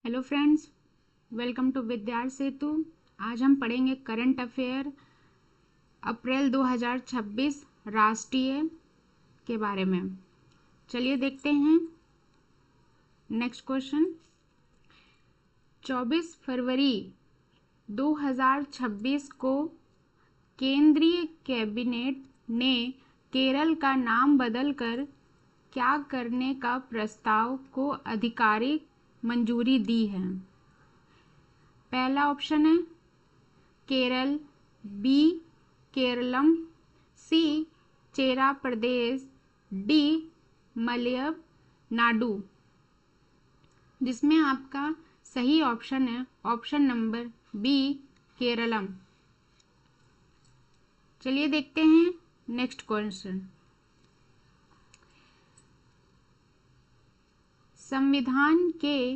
Hello friends, welcome to विद्यार सेतु। आज हम पढ़ेंगे करंट अफेयर अप्रैल 2026 राष्ट्रीय के बारे में। चलिए देखते हैं। नेक्स्ट क्वेश्चन, 24 फरवरी 2026 को केंद्रीय कैबिनेट ने केरल का नाम बदलकर क्या करने का प्रस्ताव को आधिकारिक मंजूरी दी है। पहला ऑप्शन है केरल, बी केरलम, सी चेरा प्रदेश, डी मलय नाडु। जिसमें आपका सही ऑप्शन है ऑप्शन नंबर बी केरलम। चलिए देखते हैं नेक्स्ट क्वेश्चन, संविधान के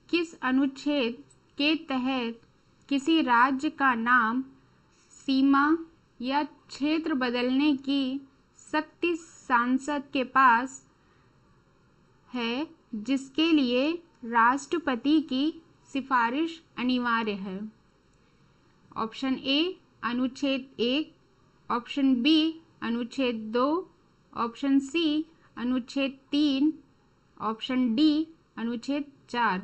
किस अनुच्छेद के तहत किसी राज्य का नाम, सीमा या क्षेत्र बदलने की शक्ति सांसद के पास है, जिसके लिए राष्ट्रपति की सिफारिश अनिवार्य है। ऑप्शन ए अनुच्छेद 1, ऑप्शन बी अनुच्छेद 2, ऑप्शन सी अनुच्छेद 3, ऑप्शन डी अनुच्छेद 4।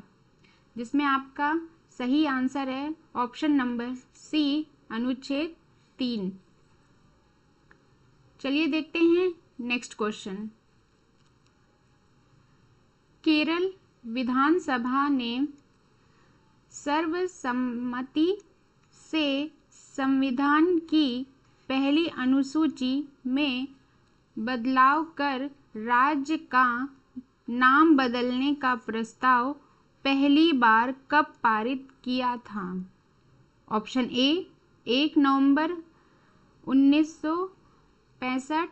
जिसमें आपका सही आंसर है ऑप्शन नंबर सी अनुच्छेद 3। चलिए देखते हैं नेक्स्ट क्वेश्चन, केरल विधानसभा ने सर्वसम्मति से संविधान की पहली अनुसूची में बदलाव कर राज्य का नाम बदलने का प्रस्ताव पहली बार कब पारित किया था। ऑप्शन ए 1 नवंबर 1956,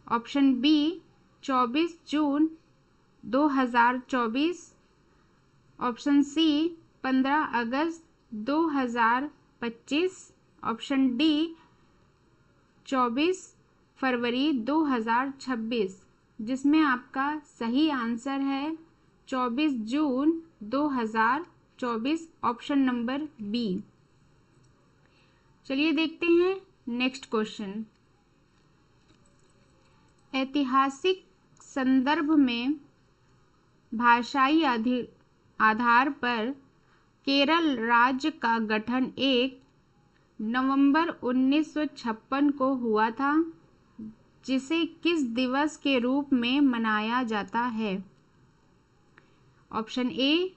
ऑप्शन बी 24 जून 2024, ऑप्शन सी 15 अगस्त 2025, ऑप्शन डी 24 फरवरी 2026। जिसमें आपका सही आंसर है 24 जून 2024, ऑप्शन नंबर बी। चलिए देखते हैं नेक्स्ट क्वेश्चन, ऐतिहासिक संदर्भ में भाषाई आधार पर केरल राज्य का गठन 1 नवंबर 1956 को हुआ था, जिसे किस दिवस के रूप में मनाया जाता है। ऑप्शन ए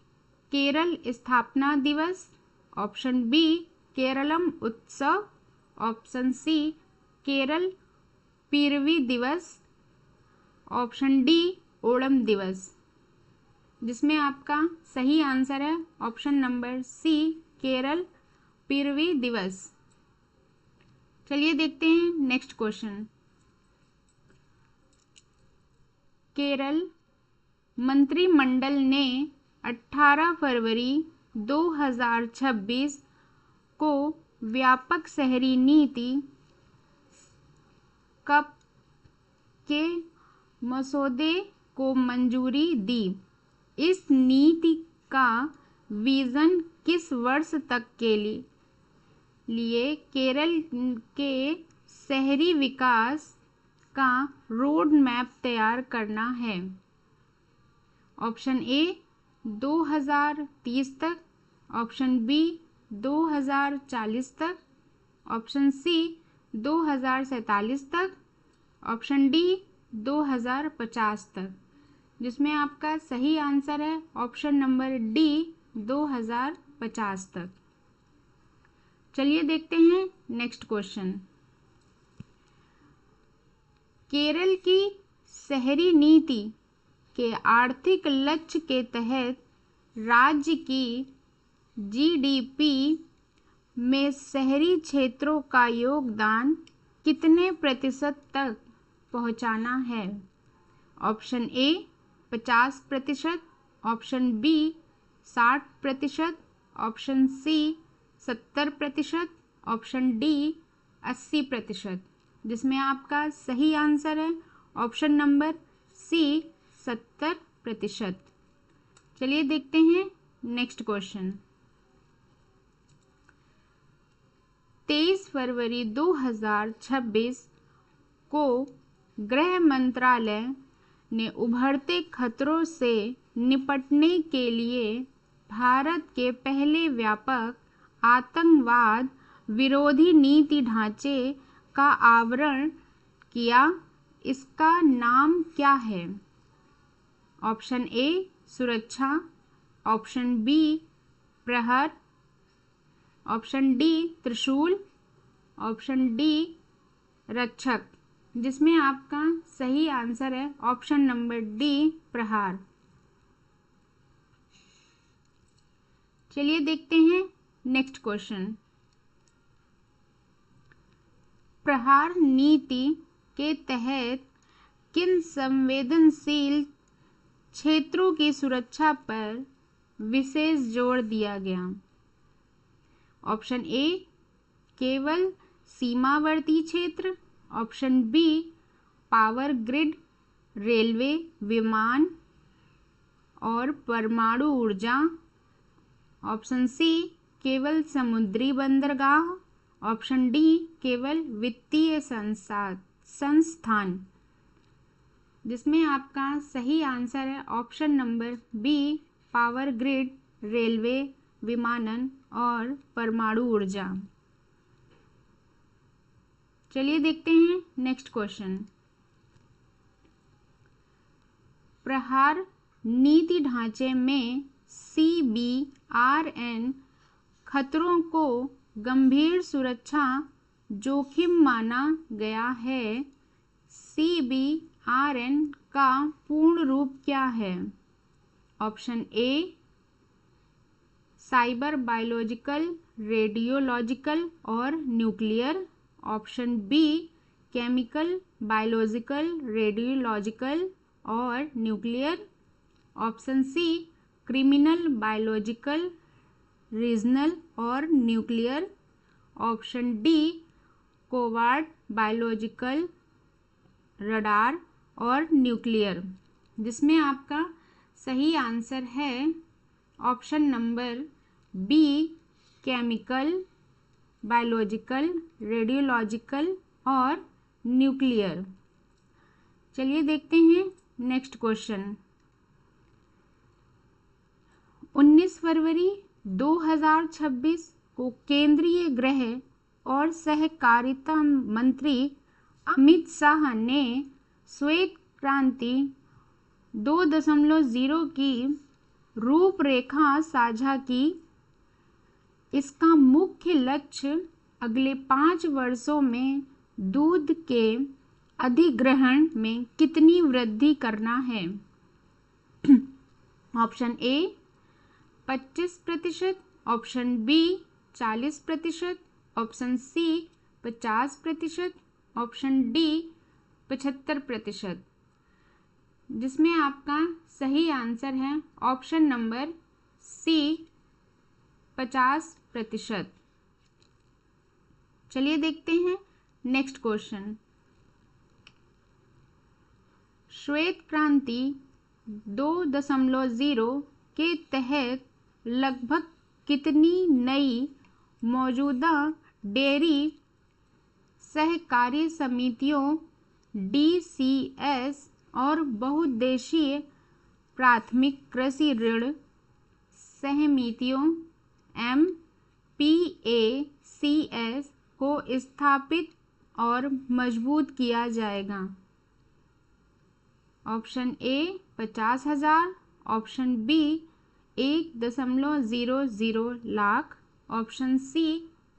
केरल स्थापना दिवस, ऑप्शन बी केरलम उत्सव, ऑप्शन सी केरल पिरवी दिवस, ऑप्शन डी ओणम दिवस। जिसमें आपका सही आंसर है ऑप्शन नंबर सी केरल पिरवी दिवस। चलिए देखते हैं नेक्स्ट क्वेश्चन, केरल मंत्रिमंडल ने 18 फरवरी 2026 को व्यापक शहरी नीति कब के मसौदे को मंजूरी दी। इस नीति का विजन किस वर्ष तक के लिए केरल के शहरी विकास का रोड मैप तैयार करना है। ऑप्शन ए 2030 तक, ऑप्शन बी 2040 तक, ऑप्शन सी 2047 तक, ऑप्शन डी 2050 तक। जिसमें आपका सही आंसर है ऑप्शन नंबर डी 2050 तक। चलिए देखते हैं नेक्स्ट क्वेश्चन, केरल की शहरी नीति के आर्थिक लक्ष्य के तहत राज्य की जीडीपी में शहरी क्षेत्रों का योगदान कितने प्रतिशत तक पहुंचाना है। Option A 50%, option B 60%, option C 70%, option D 80%। जिसमें आपका सही आंसर है ऑप्शन नंबर सी 70%। चलिए देखते हैं नेक्स्ट क्वेश्चन। 23 फरवरी 2026 को गृह मंत्रालय ने उभरते खतरों से निपटने के लिए भारत के पहले व्यापक आतंकवाद विरोधी नीति ढांचे का आवरण किया। इसका नाम क्या है? ऑप्शन ए सुरक्षा, ऑप्शन बी प्रहर, ऑप्शन डी त्रिशूल, ऑप्शन डी रक्षक, जिसमें आपका सही आंसर है ऑप्शन नंबर डी प्रहार। चलिए देखते हैं नेक्स्ट क्वेश्चन। प्रहार नीति के तहत किन संवेदनशील क्षेत्रों की सुरक्षा पर विशेष जोर दिया गया? ऑप्शन ए केवल सीमावर्ती क्षेत्र, option B power grid, railway, विमान और परमाणु ऊर्जा, ऑप्शन सी केवल समुद्री बंदरगाह, ऑप्शन डी केवल वित्तीय संस्थान, जिसमें आपका सही आंसर है option number B power grid, railway, विमानन और परमाणु ऊर्जा। चलिए देखते हैं नेक्स्ट क्वेश्चन। प्रहार नीति ढांचे में CBRN खतरों को गंभीर सुरक्षा जोखिम माना गया है। CBRN का पूर्ण रूप क्या है? Option A cyber, biological, radiological और nuclear, option B chemical, biological, radiological और nuclear, option C criminal, biological, regional और nuclear, option D coward, biological, radar और न्यूक्लियर, जिसमें आपका सही आंसर है option number B chemical, biological, radiological और nuclear. चलिए देखते हैं नेक्स्ट क्वेश्चन। 19 फरवरी 2026 को केंद्रीय गृह और सहकारिता मंत्री अमित शाह ने श्वेत क्रांति 2.0 की रूपरेखा साझा की। इसका मुख्य लक्ष्य अगले 5 वर्षों में दूध के अधिग्रहण में कितनी वृद्धि करना है? Option A 25%, option B 40%, option C 50%, option D 75%, जिसमें आपका सही आंसर है ऑप्शन नंबर सी 50%। चलिए देखते हैं नेक्स्ट क्वेश्चन। श्वेत क्रांति 2.0 के तहत लगभग कितनी नई मौजूदा डेयरी सहकारी समितियों DCS और बहुउद्देशीय प्राथमिक कृषि ऋण सहमितियों MPACS को स्थापित और मजबूत किया जाएगा? Option A 50,000, option B 1.00 lakh, option C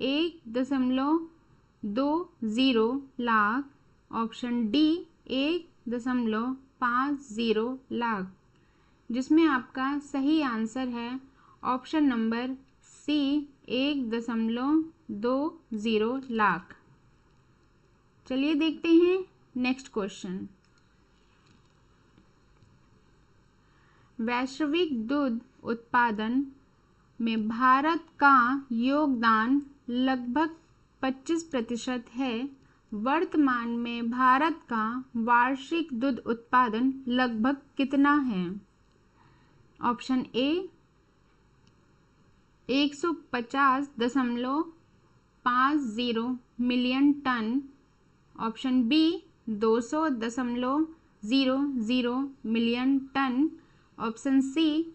1.20 lakh, option D 1.50 lakh, जिसमें आपका सही आंसर है ऑप्शन नंबर सी 1.20 लाख। चलिए देखते हैं नेक्स्ट क्वेश्चन। वैश्विक दूध उत्पादन में भारत का योगदान लगभग 25% है। वर्तमान में भारत का वार्षिक दूध उत्पादन लगभग कितना है? Option A 150.50 million ton, option B 200.00 million ton, option C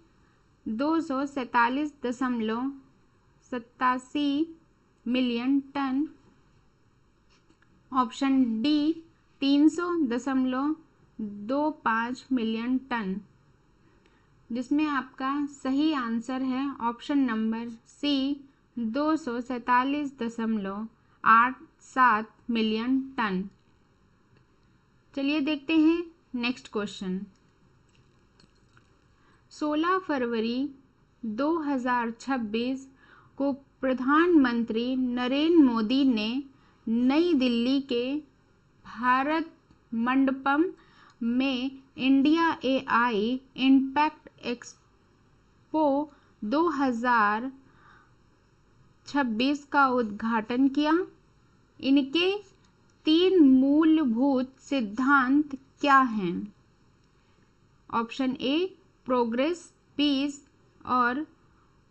247.87 million ton, option D 300.25 million ton, जिसमें आपका सही आंसर है option number C 247.87 million ton. चलिए देखते हैं नेक्स्ट क्वेश्चन। 16 फरवरी 2026 को प्रधानमंत्री नरेंद्र मोदी ने नई दिल्ली के भारत मंडपम में इंडिया एआई इम्पैक्ट एक्सपो 2026 का उद्घाटन किया। इनके 3 मूलभूत सिद्धांत क्या हैं? ऑप्शन ए प्रोग्रेस, पीस और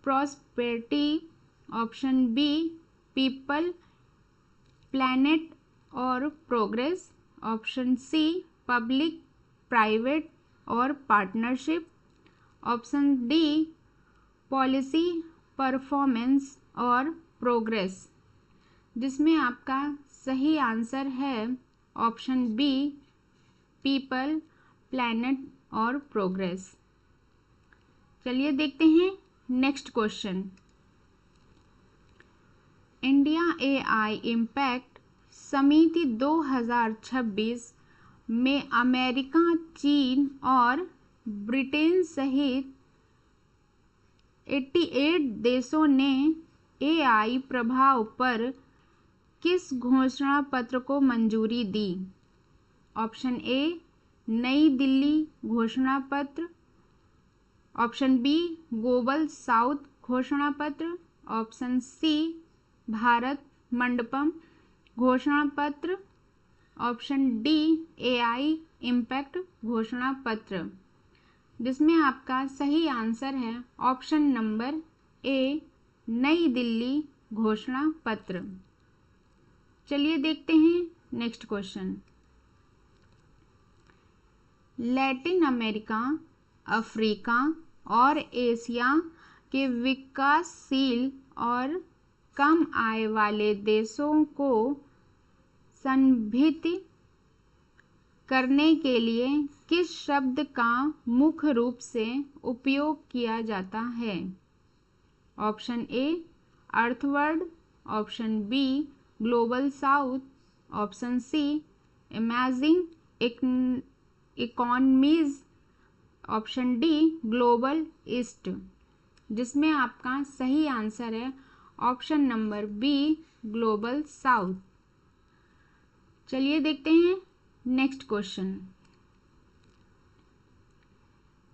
prosperity, option B people, planet और progress, option C public private और partnership, option D policy performance और प्रोग्रेस, जिसमें आपका सही आंसर है ऑप्शन बी पीपल, प्लैनेट और प्रोग्रेस। चलिए देखते हैं next question. India AI impact समिति 2026 में अमेरिका, चीन और ब्रिटेन सहित 88 देशों ने एआई प्रभाव पर किस घोषणा पत्र को मंजूरी दी? ऑप्शन ए नई दिल्ली घोषणा पत्र, ऑप्शन बी ग्लोबल साउथ घोषणा पत्र, ऑप्शन सी भारत मंडपम घोषणा पत्र, ऑप्शन डी एआई इम्पैक्ट घोषणा पत्र, जिसमें आपका सही आंसर है ऑप्शन नंबर ए नई दिल्ली घोषणा पत्र। चलिए देखते हैं next question. Latin America, Africa और एशिया के विकासशील और कम आय वाले देशों को संदर्भित करने के लिए किस शब्द का मुख्य रूप से उपयोग किया जाता है? Option A earth world, option B global south, option C emerging economies, option D global east, जिसमें आपका सही आंसर है option number B global south. चलिए देखते हैं नेक्स्ट क्वेश्चन।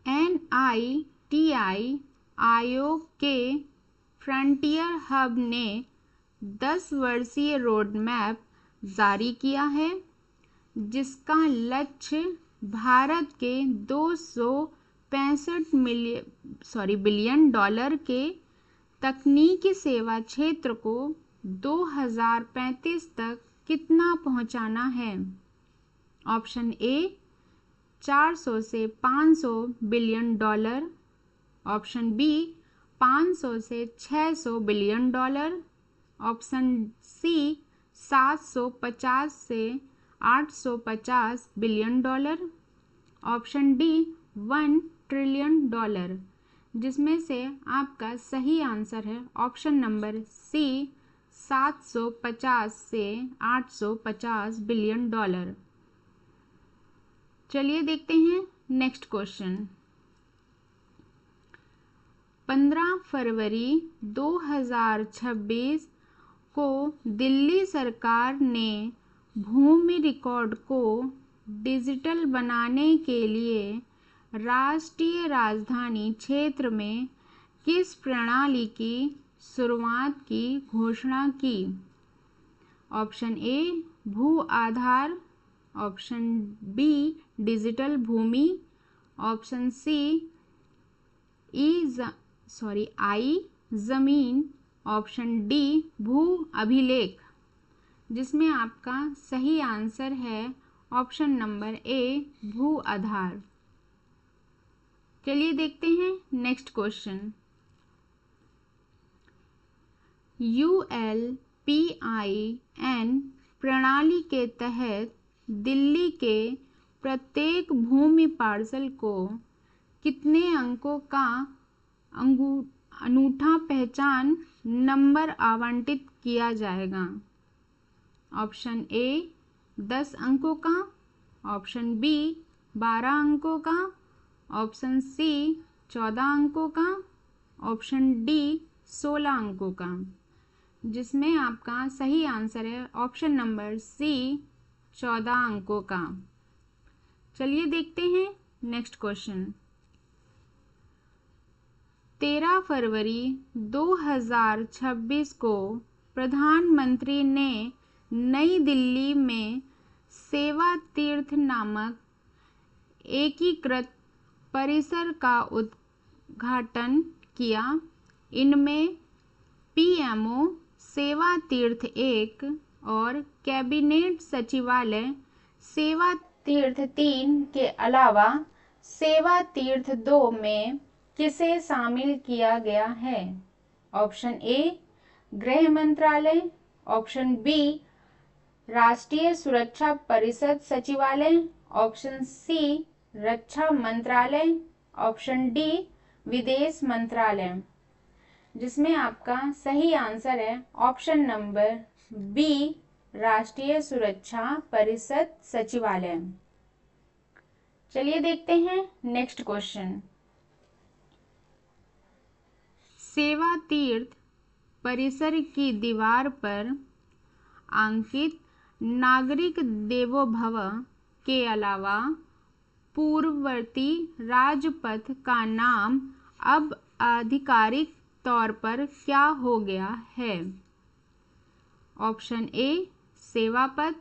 NITI आयोग के फ्रंटियर हब ने 10 वर्षीय रोड मैप जारी किया है, जिसका लक्ष्य भारत के 265 बिलियन डॉलर के तकनीकी सेवा क्षेत्र को 2035 तक कितना पहुंचाना है? ऑप्शन ए 400 से 500 बिलियन डॉलर, ऑप्शन बी 500 से 600 बिलियन डॉलर, ऑप्शन सी 750 से 850 billion dollar, option D 1 trillion dollar, जिसमें से आपका सही आंसर है ऑप्शन नंबर सी 750 से 850 बिलियन डॉलर। चलिए देखते हैं नेक्स्ट क्वेश्चन। 15 फरवरी 2026 को दिल्ली सरकार ने भूमि रिकॉर्ड को डिजिटल बनाने के लिए राष्ट्रीय राजधानी क्षेत्र में किस प्रणाली की शुरुआत की घोषणा की? ऑप्शन ए भू आधार, ऑप्शन बी डिजिटल भूमि, ऑप्शन सी आई जमीन, ऑप्शन डी भू अभिलेख, जिसमें आपका सही आंसर है ऑप्शन नंबर ए भू आधार। चलिए देखते हैं नेक्स्ट क्वेश्चन। ULPIN प्रणाली के तहत दिल्ली के प्रत्येक भूमि पार्सल को कितने अंकों का अनूठा पहचान नंबर आवंटित किया जाएगा? ऑप्शन ए 10 अंकों का, ऑप्शन बी 12 अंकों का, ऑप्शन सी 14 अंकों का, ऑप्शन डी 16 अंकों का, जिसमें आपका सही आंसर है ऑप्शन नंबर सी 14 अंकों का। चलिए देखते हैं नेक्स्ट क्वेश्चन। 13 फरवरी 2026 को प्रधानमंत्री ने नई दिल्ली में सेवा तीर्थ नामक एकीकृत परिसर का उद्घाटन किया। इनमें पीएमओ सेवा तीर्थ 1 और कैबिनेट सचिवालय सेवा तीर्थ 3 के अलावा सेवा तीर्थ 2 में किसे शामिल किया गया है? ऑप्शन ए गृह मंत्रालय, ऑप्शन बी राष्ट्रीय सुरक्षा परिषद सचिवालय, ऑप्शन सी रक्षा मंत्रालय, ऑप्शन डी विदेश मंत्रालय, जिसमें आपका सही आंसर है ऑप्शन नंबर बी राष्ट्रीय सुरक्षा परिषद सचिवालय। चलिए देखते हैं नेक्स्ट क्वेश्चन। सेवा तीर्थ परिसर की दीवार पर अंकित नागरिक देवो भव के अलावा पूर्ववर्ती राजपथ का नाम अब आधिकारिक तौर पर क्या हो गया है? ऑप्शन ए सेवा पथ,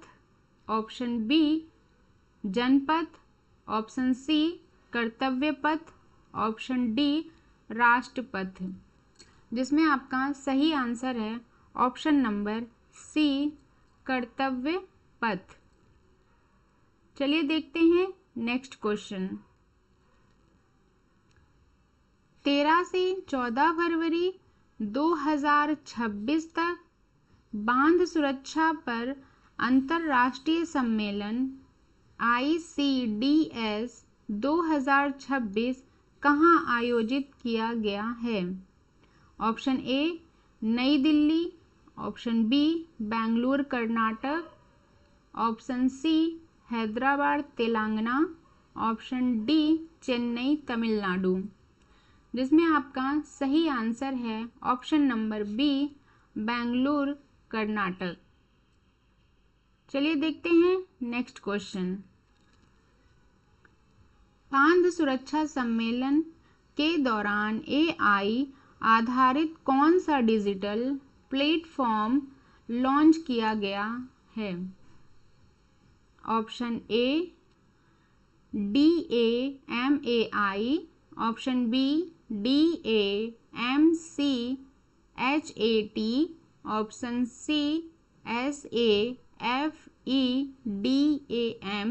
ऑप्शन बी जनपथ, ऑप्शन सी कर्तव्य पथ, ऑप्शन डी राष्ट्रपथ, जिसमें आपका सही आंसर है ऑप्शन नंबर सी कर्तव्य पथ। चलिए देखते हैं नेक्स्ट क्वेश्चन। 13 से 14 फरवरी 2026 तक बांध सुरक्षा पर अंतर्राष्ट्रीय सम्मेलन ICDS 2026 कहाँ आयोजित किया गया है? ऑप्शन ए नई Delhi, option B Bengaluru Karnataka, option C Hyderabad Telangana, option D Chennai Tamil Nadu, जिसमें आपका सही आंसर है option number B Bengaluru Karnataka. चलिए देखते हैं नेक्स्ट क्वेश्चन। बांध सुरक्षा सम्मेलन के दौरान AI आधारित कौन सा डिजिटल प्लेटफॉर्म लॉन्च किया गया है? Option A DAMAI, option B DAMCHAT, option C SAFEDAM,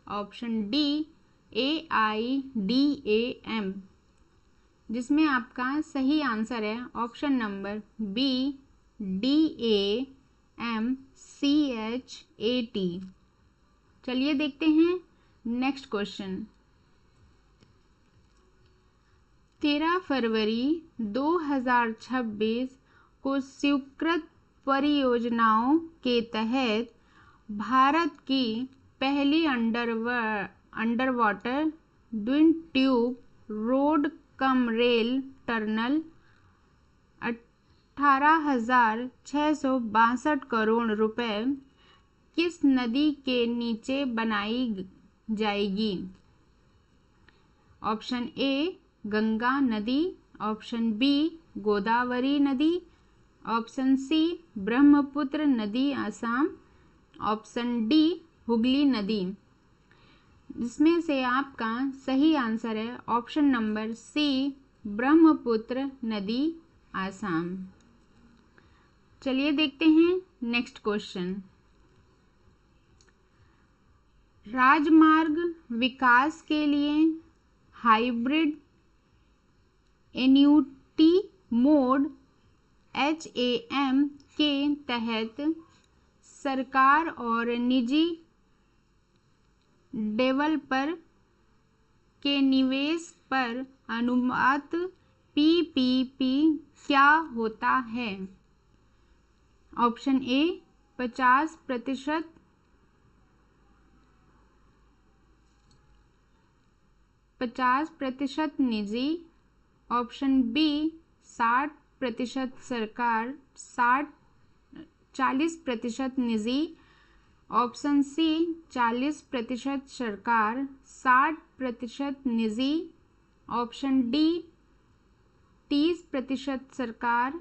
option D AIDAM, जिसमें आपका सही आंसर है ऑप्शन नंबर बी DAMCHAT। चलिए देखते हैं नेक्स्ट क्वेश्चन। 13 फरवरी 2026 को स्वीकृत परियोजनाओं के तहत भारत की पहली under water twin tube road cum rail tunnel 18,662 crore रुपए किस नदी के नीचे बनाई जाएगी? ऑप्शन ए गंगा नदी, ऑप्शन बी गोदावरी नदी, ऑप्शन सी ब्रह्मपुत्र नदी असम, ऑप्शन डी हुगली नदी। जिसमें से आपका सही आंसर है ऑप्शन नंबर सी ब्रह्मपुत्र नदी, आसाम। चलिए देखते हैं नेक्स्ट क्वेश्चन। राजमार्ग विकास के लिए हाइब्रिड एन्युटी मोड HAM के तहत सरकार और निजी डेवलपर के निवेश पर अनुपात PPP क्या होता है? ऑप्शन ए 50%, निजी। ऑप्शन बी 60% सरकार, 40% निजी। ऑप्शन सी 40% सरकार, 60% निजी। ऑप्शन डी 30% सरकार,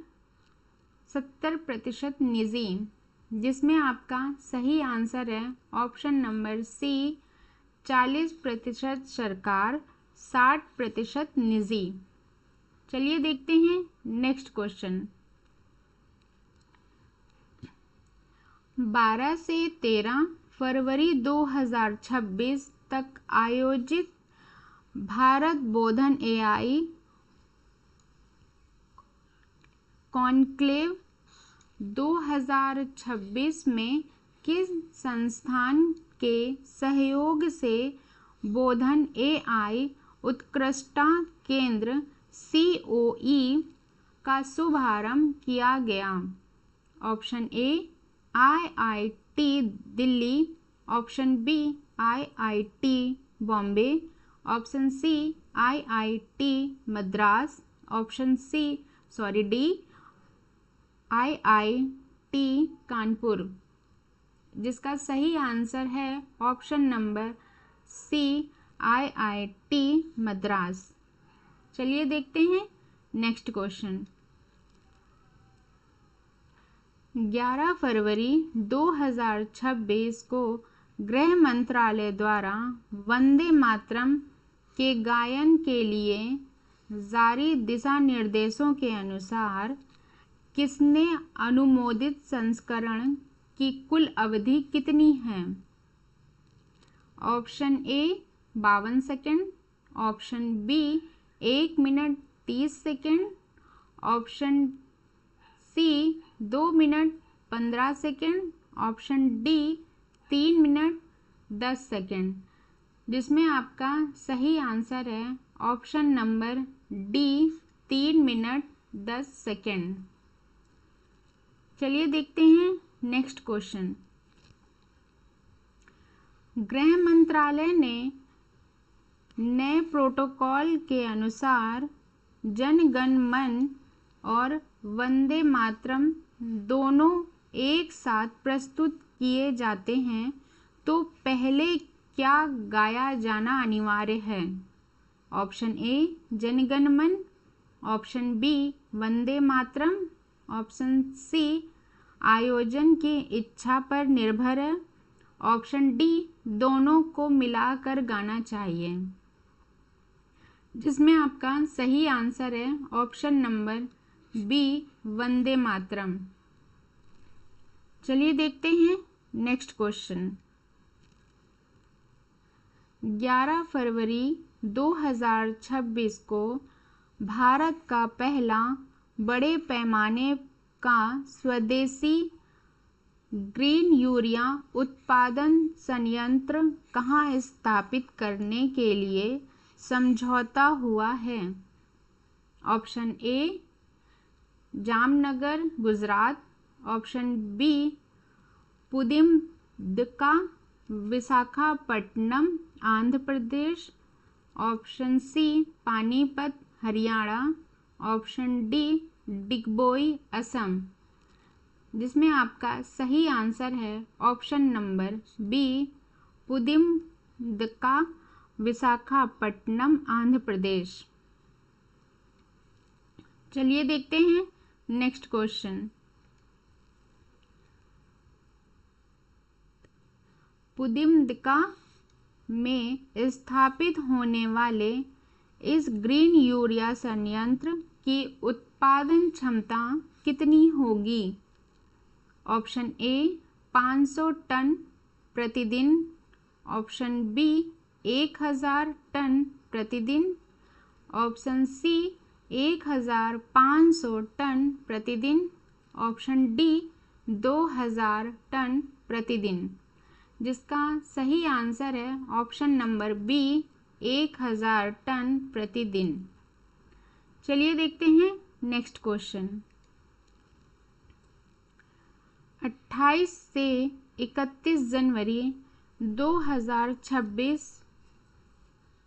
70% निजी। जिसमें आपका सही आंसर है ऑप्शन नंबर सी 40% सरकार, 60% निजी। चलिए देखते हैं नेक्स्ट क्वेश्चन। 12 से 13 फरवरी 2026 तक आयोजित भारत बोधन AI कॉन्क्लेव 2026 में किस संस्थान के सहयोग से बोधन AI उत्कृष्टता केंद्र COE का शुभारंभ किया गया? Option A IIT Delhi. Option B IIT Bombay. Option C IIT Madras. Option D IIT Kanpur. जिसका सही आंसर है option number C IIT Madras. चलिए देखते हैं नेक्स्ट क्वेश्चन। 11 फरवरी 2026 को गृह मंत्रालय द्वारा वंदे मातरम के गायन के लिए जारी दिशा निर्देशों के अनुसार किसने अनुमोदित संस्करण की कुल अवधि कितनी है? Option A 52 second. Option B 1 minute 30 second. Option C 2 minute 15 second. Option D 3 minute 10 second. जिसमें आपका सही आंसर है option number D 3 minute 10 second. चलिए देखते हैं नेक्स्ट क्वेश्चन। गृह मंत्रालय ने नए प्रोटोकॉल के अनुसार जन गण मन और वंदे मातरम दोनों एक साथ प्रस्तुत किए जाते हैं तो पहले क्या गाया जाना अनिवार्य है? ऑप्शन ए जन गण मन। Option B Vande Mataram. Option C आयोजन की इच्छा पर निर्भर है। ऑप्शन डी दोनों को मिलाकर गाना चाहिए। जिसमें आपका सही आंसर है option number B Vande Mataram. चलिए देखते हैं नेक्स्ट क्वेश्चन। 11 फरवरी 2026 को भारत का पहला बड़े पैमाने का स्वदेशी ग्रीन यूरिया उत्पादन संयंत्र कहाँ स्थापित करने के लिए समझौता हुआ है? Option A Jamnagar Gujarat. Option B Pudimadaka Visakhapatnam Andhra Pradesh. Option C Panipat Haryana. Option D Digboi Assam. जिसमें आपका सही आंसर है option number B Pudimadaka Visakhapatnam Andhra Pradesh. चलिए देखते हैं नेक्स्ट क्वेश्चन। पुदिमदका में स्थापित होने वाले इस ग्रीन यूरिया संयंत्र की उत्पादन क्षमता कितनी होगी? ऑप्शन ए 500 टन प्रतिदिन, ऑप्शन बी 1000 टन प्रतिदिन, ऑप्शन सी 1500 टन प्रतिदिन, ऑप्शन डी 2000 टन प्रतिदिन। जिसका सही आंसर है ऑप्शन नंबर बी 1000 टन प्रतिदिन। चलिए देखते हैं नेक्स्ट क्वेश्चन। 28 से 31 जनवरी 2026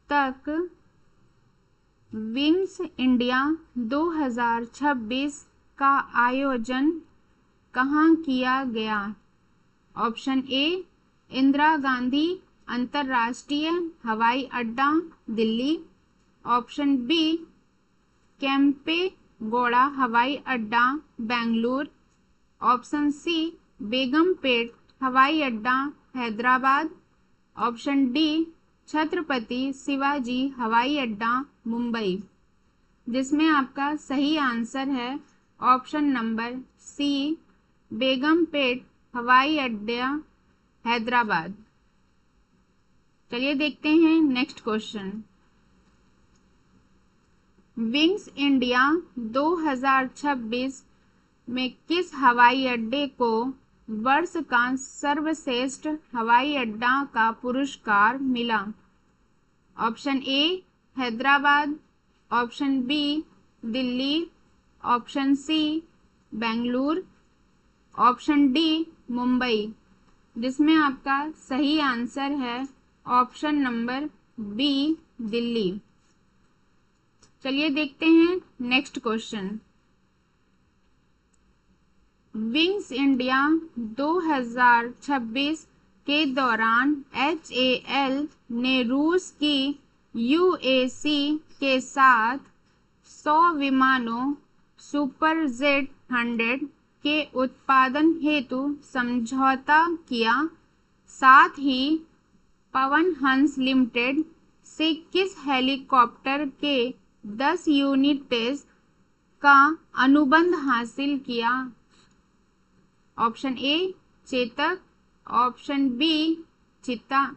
तक विंग्स इंडिया 2026 का आयोजन कहाँ किया गया? ऑप्शन ए इंदिरा गांधी अंतर्राष्ट्रीय हवाई अड्डा दिल्ली, ऑप्शन बी केम्पे गौड़ा हवाई अड्डा बेंगलुरु, ऑप्शन सी बेगमपेट हवाई अड्डा हैदराबाद, ऑप्शन डी छत्रपति शिवाजी हवाई अड्डा मुंबई। जिसमें आपका सही आंसर है ऑप्शन नंबर सी बेगमपेट हवाई अड्डा हैदराबाद। चलिए देखते हैं नेक्स्ट क्वेश्चन। विंग्स इंडिया 2026 में किस हवाई अड्डे को वर्ष का सर्वश्रेष्ठ हवाई अड्डा का पुरस्कार मिला? Option A Hyderabad, option B Delhi, option C Bengaluru, option D Mumbai. जिसमें आपका सही आंसर है ऑप्शन नंबर बी दिल्ली। चलिए देखते हैं नेक्स्ट क्वेश्चन। विंग्स इंडिया 2026 के दौरान HAL ने रूस की UAC के साथ 100 विमानों सुपरजेट 100 के उत्पादन हेतु समझौता किया। साथ ही पवन हंस लिमिटेड से किस हेलीकॉप्टर के 10 यूनिट्स का अनुबंध हासिल किया? Option A Chetak, option B Cheetah,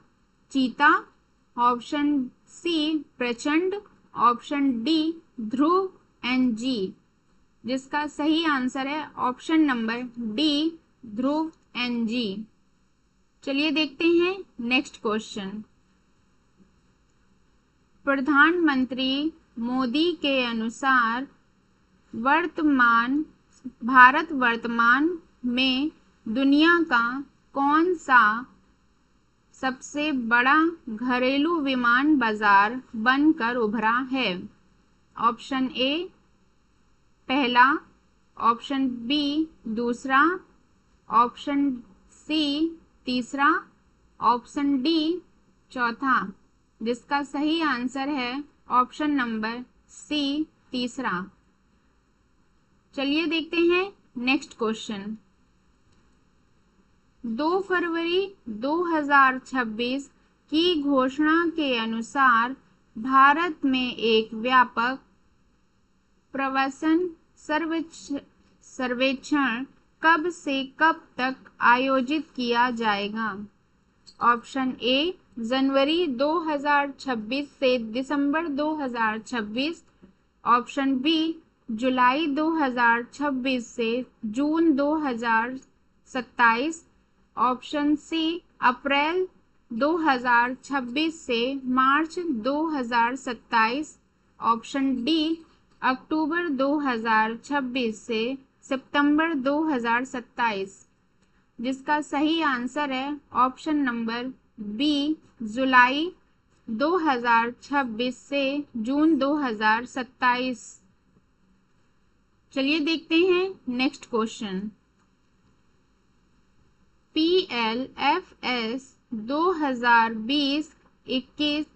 option C Prachand, option D Dhruv NG। जिसका सही आंसर है option number D Dhruv NG। चलिए देखते हैं नेक्स्ट क्वेश्चन। प्रधानमंत्री मोदी के अनुसार भारत वर्तमान में दुनिया का कौन सा सबसे बड़ा घरेलू विमान बाजार बनकर उभरा है? ऑप्शन ए पहला, ऑप्शन बी दूसरा, ऑप्शन सी तीसरा, ऑप्शन डी चौथा। जिसका सही आंसर है ऑप्शन नंबर सी तीसरा। चलिए देखते हैं नेक्स्ट क्वेश्चन। 2 फरवरी 2026 की घोषणा के अनुसार भारत में एक व्यापक प्रवासन सर्वेक्षण कब से कब तक आयोजित किया जाएगा? ऑप्शन ए जनवरी 2026 से दिसंबर 2026, ऑप्शन बी जुलाई 2026 से जून 2027, ऑप्शन सी अप्रैल 2026 से मार्च 2027, ऑप्शन डी अक्टूबर 2026 से सितंबर 2027। जिसका सही आंसर है ऑप्शन नंबर बी जुलाई 2026 से जून 2027। चलिए देखते हैं नेक्स्ट क्वेश्चन। PLFS 2020-21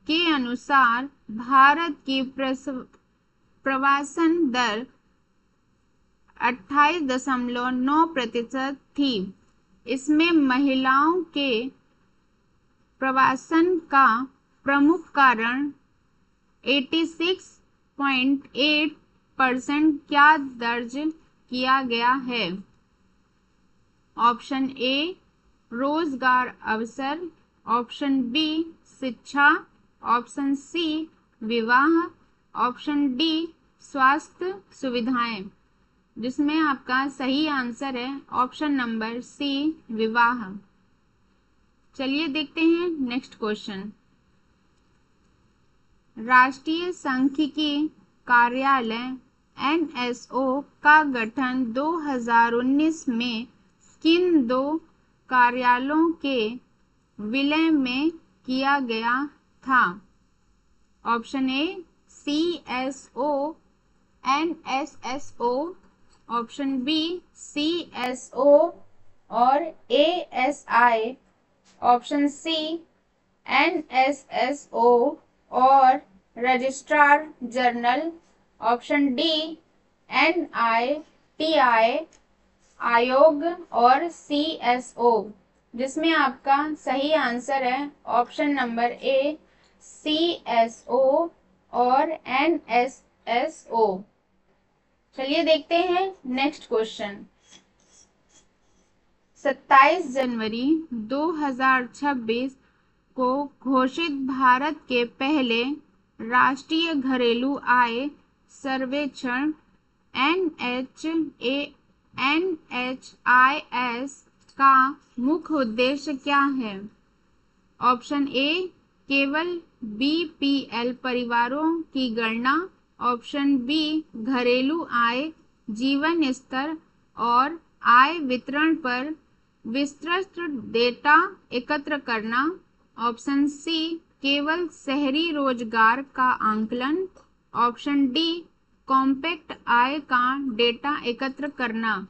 के अनुसार भारत की प्रवासन दर 28.9% थी। इसमें महिलाओं के प्रवासन का प्रमुख कारण 86.8% क्या दर्ज किया गया है? ऑप्शन ए रोजगार अवसर, ऑप्शन बी शिक्षा, ऑप्शन सी विवाह, ऑप्शन डी स्वास्थ्य सुविधाएं। जिसमें आपका सही आंसर है ऑप्शन नंबर सी विवाह। चलिए देखते हैं नेक्स्ट क्वेश्चन। राष्ट्रीय सांख्यिकी कार्यालय NSO का गठन 2019 में किन दो कार्यालयों के विलय में किया गया था? Option A CSO NSSO, option B CSO और ASI, ऑप्शन सी NSSO और registrar general, option D NITI Aayog और CSO। जिसमें आपका सही आंसर है ऑप्शन नंबर ए CSO और NSSO। चलिए देखते हैं नेक्स्ट क्वेश्चन। 27 जनवरी 2026 को घोषित भारत के पहले राष्ट्रीय घरेलू आय सर्वेक्षण NHIS का मुख्य उद्देश्य क्या है? ऑप्शन ए केवल BPL परिवारों की गणना, ऑप्शन बी घरेलू आय, जीवन स्तर और आय वितरण पर विस्तृत डेटा एकत्र करना, ऑप्शन सी केवल शहरी रोजगार का आंकलन, ऑप्शन डी कॉम्पैक्ट आय का डेटा एकत्र करना।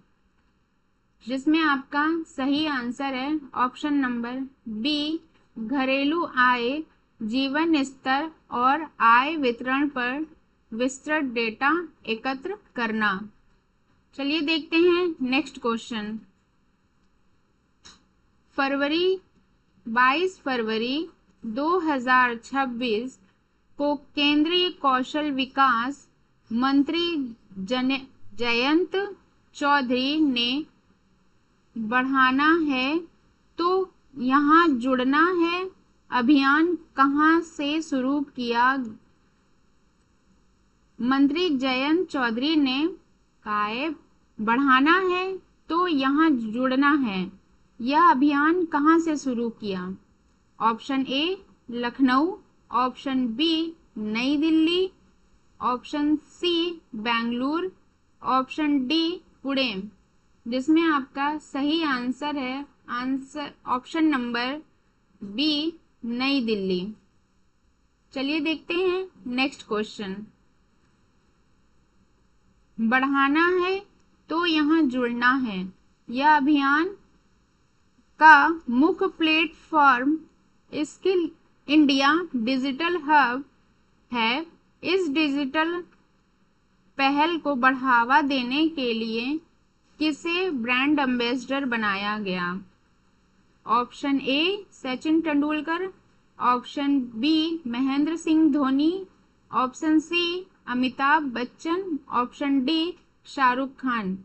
जिसमें आपका सही आंसर है ऑप्शन नंबर बी घरेलू आय, जीवन स्तर और आय वितरण पर विस्तृत डेटा एकत्र करना। चलिए देखते हैं नेक्स्ट क्वेश्चन। 22 फरवरी 2026 को केंद्रीय कौशल विकास मंत्री जयंत चौधरी ने बढ़ाना है तो यहाँ जुड़ना है अभियान कहाँ से शुरू किया? मंत्री जयंत चौधरी ने कहा है बढ़ाना है तो यहाँ जुड़ना है। यह अभियान कहाँ से शुरू किया? Option A Lucknow, option B Nai Delhi, option C Bengaluru, option D Pune. जिसमें आपका सही आंसर है option number B Nai Delhi. चलिए देखते हैं नेक्स्ट क्वेश्चन। बढ़ाना है तो यहाँ जुड़ना है। यह अभियान का मुख्य platform skill India digital hub है। इस डिजिटल पहल को बढ़ावा देने के लिए किसे ब्रांड एम्बेसडर बनाया गया? Option A Sachin Tendulkar, option B Mahendra Singh Dhoni, option C Amitabh Bachchan, option D Shahrukh Khan.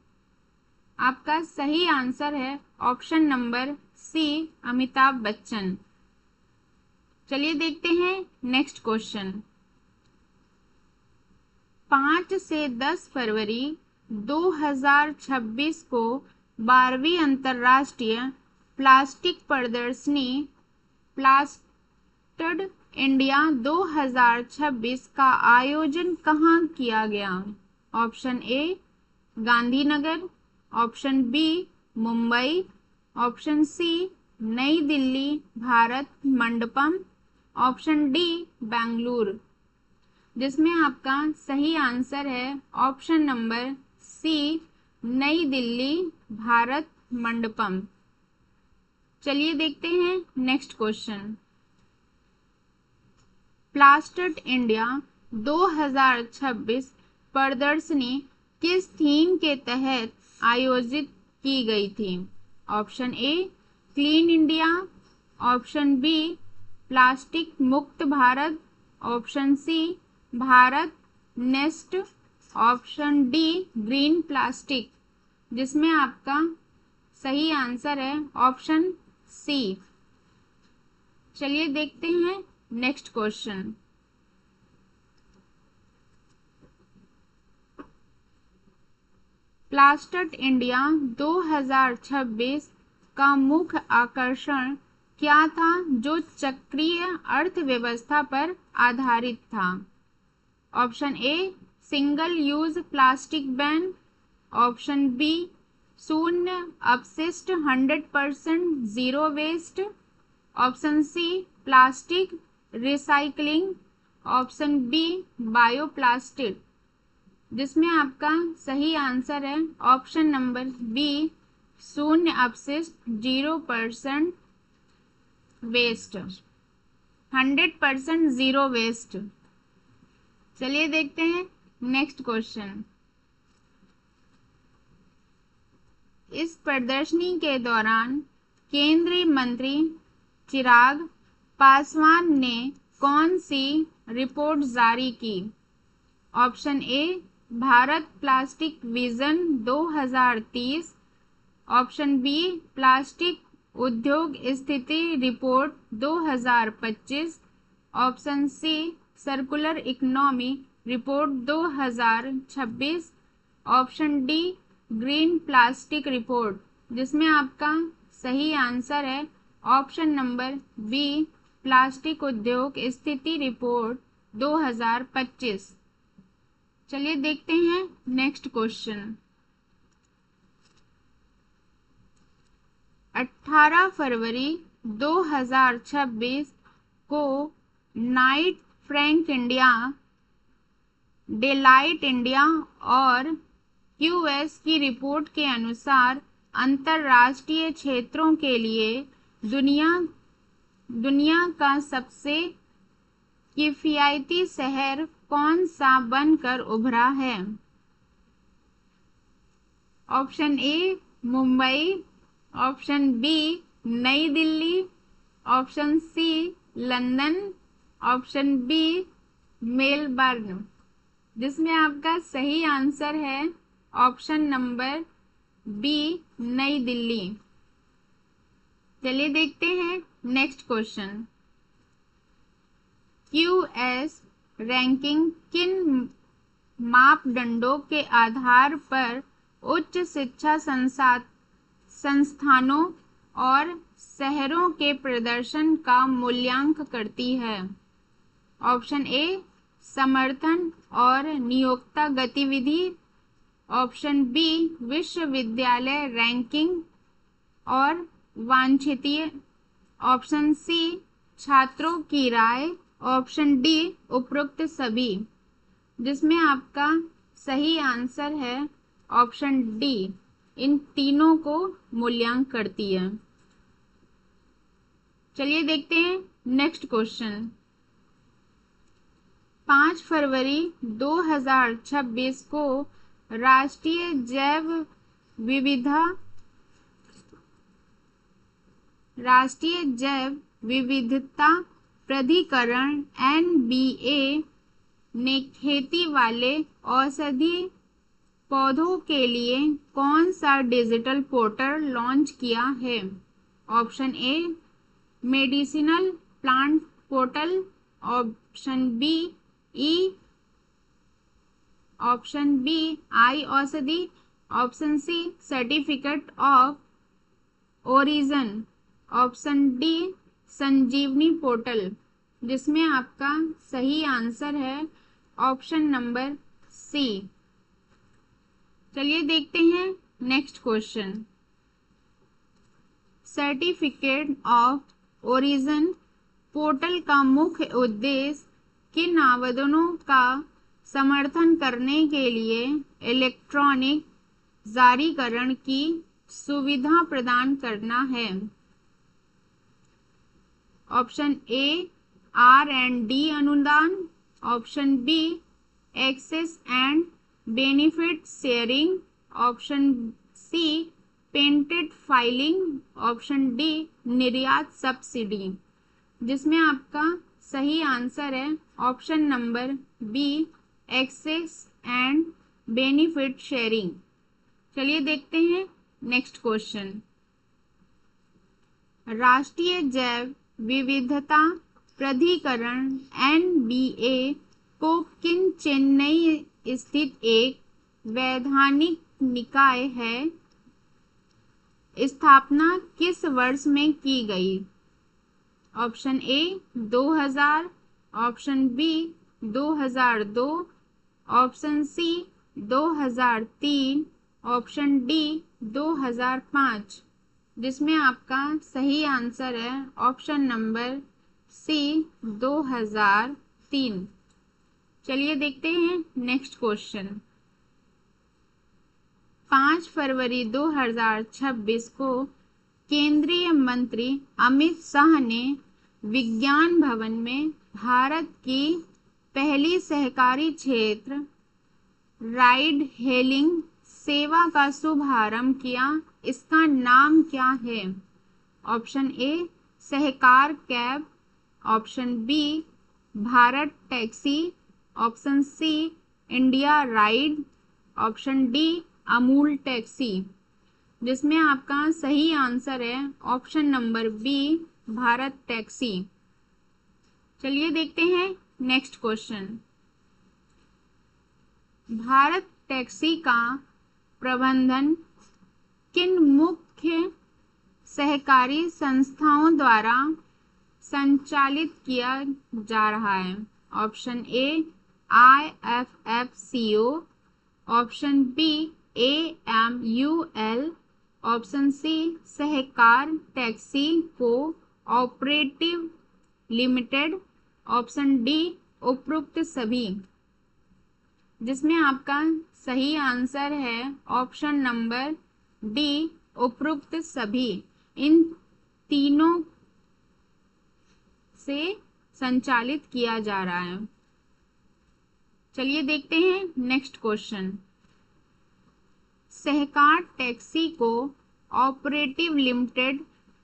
आपका सही आंसर है option number C Amitabh Bachchan. चलिए देखते हैं नेक्स्ट क्वेश्चन। 5 से 10 फरवरी 2026 को 12वीं अंतर्राष्ट्रीय प्लास्टिक प्रदर्शनी प्लास्टर्ड इंडिया 2026 का आयोजन कहाँ किया गया? Option A Gandhinagar, option B Mumbai, option C नई दिल्ली भारत मंडपम, ऑप्शन डी बेंगलुरु। जिसमें आपका सही आंसर है ऑप्शन नंबर सी नई दिल्ली भारत मंडपम। चलिए देखते हैं नेक्स्ट क्वेश्चन। प्लास्टर्ड इंडिया 2026 प्रदर्शनी किस थीम के तहत आयोजित की गई थी? Option A clean India, option B plastic मुक्त Bharat, option C Bharat next, option D green plastic, जिसमें आपका सही आंसर है ऑप्शन सी। चलिए देखते हैं नेक्स्ट क्वेश्चन। प्लास्टिक इंडिया 2026 का मुख्य आकर्षण क्या था जो चक्रीय अर्थव्यवस्था पर आधारित था? Option A single use plastic ban, option B शून्य अपशिष्ट 100% zero waste, option C plastic recycling, option B bioplastic, जिसमें आपका सही आंसर है ऑप्शन नंबर बी शून्य अपशिष्ट 0% वेस्ट, 100% जीरो वेस्ट। चलिए देखते हैं नेक्स्ट क्वेश्चन। इस प्रदर्शनी के दौरान केंद्रीय मंत्री चिराग पासवान ने कौन सी रिपोर्ट जारी की? Option A Bharat plastic vision 2030, option B plastic उद्योग स्थिति report 2025, option C circular economy report 2026, option D green plastic report, जिसमें आपका सही आंसर है ऑप्शन नंबर बी प्लास्टिक उद्योग स्थिति रिपोर्ट 2025। चलिए देखते हैं नेक्स्ट क्वेश्चन। 18 फरवरी 2026 को Knight Frank India, Deloitte India और क्यूएस की रिपोर्ट के अनुसार अंतरराष्ट्रीय क्षेत्रों के लिए दुनिया का सबसे किफायती शहर कौन सा बनकर उभरा है? Option A Mumbai, option B Nai Delhi, option C London, option B Melbourne, जिसमें आपका सही आंसर है option number B Nai Delhi. चलिए देखते हैं नेक्स्ट क्वेश्चन। क्यूएस रैंकिंग किन मापदंडों के आधार पर उच्च शिक्षा संस्थानों और शहरों के प्रदर्शन का मूल्यांकन करती है? ऑप्शन ए समर्थन और नियोक्ता गतिविधि, ऑप्शन बी विश्वविद्यालय रैंकिंग और वांछित, ऑप्शन सी छात्रों की राय, ऑप्शन डी उपरोक्त सभी, जिसमें आपका सही आंसर है ऑप्शन डी इन तीनों को मूल्यांकन करती है। चलिए देखते हैं नेक्स्ट क्वेश्चन। 5 फरवरी 2026 को राष्ट्रीय जैव विविधता प्राधिकरण NBA ने खेती वाले औषधि पौधों के लिए कौन सा डिजिटल पोर्टल लॉन्च किया है? Option A medicinal plant portal, option B option B I Aushadhi, option C certificate of origin, option D Sanjivani portal, जिसमें आपका सही आंसर है ऑप्शन नंबर सी। चलिए देखते हैं next question. Certificate of origin portal का मुख्य उद्देश्य किन आवेदनों का समर्थन करने के लिए इलेक्ट्रॉनिक जारीकरण की सुविधा प्रदान करना है? ऑप्शन ए R&D अनुदान, option B access and benefit sharing, option C patent filing, option D निर्यात सब्सिडी, जिसमें आपका सही आंसर है option number B, access and benefit sharing. चलिए देखते हैं नेक्स्ट क्वेश्चन। राष्ट्रीय जैव विविधता प्राधिकरण NBA को किन चेन्नई स्थित एक वैधानिक निकाय है स्थापना किस वर्ष में की गई? Option A 2000, option B 2002, option C 2003, option D 2005, जिसमें आपका सही आंसर है ऑप्शन नंबर सी 2003। चलिए देखते हैं नेक्स्ट क्वेश्चन। 5 फरवरी 2026 को केंद्रीय मंत्री अमित शाह ने विज्ञान भवन में भारत की पहली सहकारी क्षेत्र राइड हेलिंग सेवा का शुभारंभ किया। इसका नाम क्या है? Option A Sahkar cab, option B Bharat taxi, option C India ride, option D Amul taxi, जिसमें आपका सही आंसर है option number B Bharat taxi. चलिए देखते हैं नेक्स्ट क्वेश्चन। भारत टैक्सी का प्रबंधन किन मुख्य सहकारी संस्थाओं द्वारा संचालित किया जा रहा है? Option A IFFCO, option B AMUL, option C Sahkar taxi cooperative limited, option D उपरोक्त सभी, जिसमें आपका सही आंसर है ऑप्शन नंबर डी उपरोक्त सभी। इन तीनों से संचालित किया जा रहा है। चलिए देखते हैं नेक्स्ट क्वेश्चन। सहकार टैक्सी को ऑपरेटिव लिमिटेड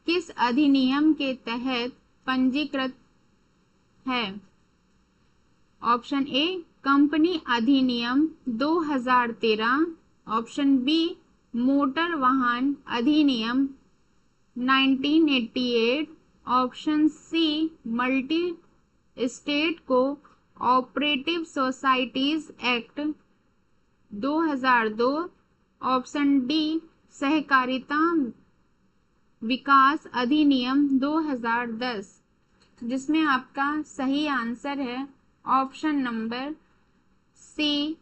किस अधिनियम के तहत पंजीकृत है? ऑप्शन ए कंपनी अधिनियम 2013, ऑप्शन बी मोटर वाहन अधिनियम 1988, option C multi state cooperative societies act 2002, option D सहकारिता विकास अधिनियम 2010, जिसमें आपका सही आंसर है option number C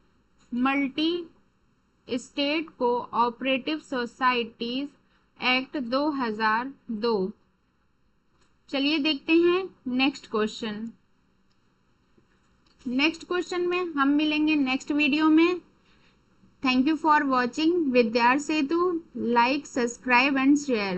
multi state cooperative societies act 2002। चलिए देखते हैं नेक्स्ट क्वेश्चन। नेक्स्ट क्वेश्चन में हम मिलेंगे नेक्स्ट वीडियो में। Thank you for watching Vidyarthi Setu. Like, subscribe and share.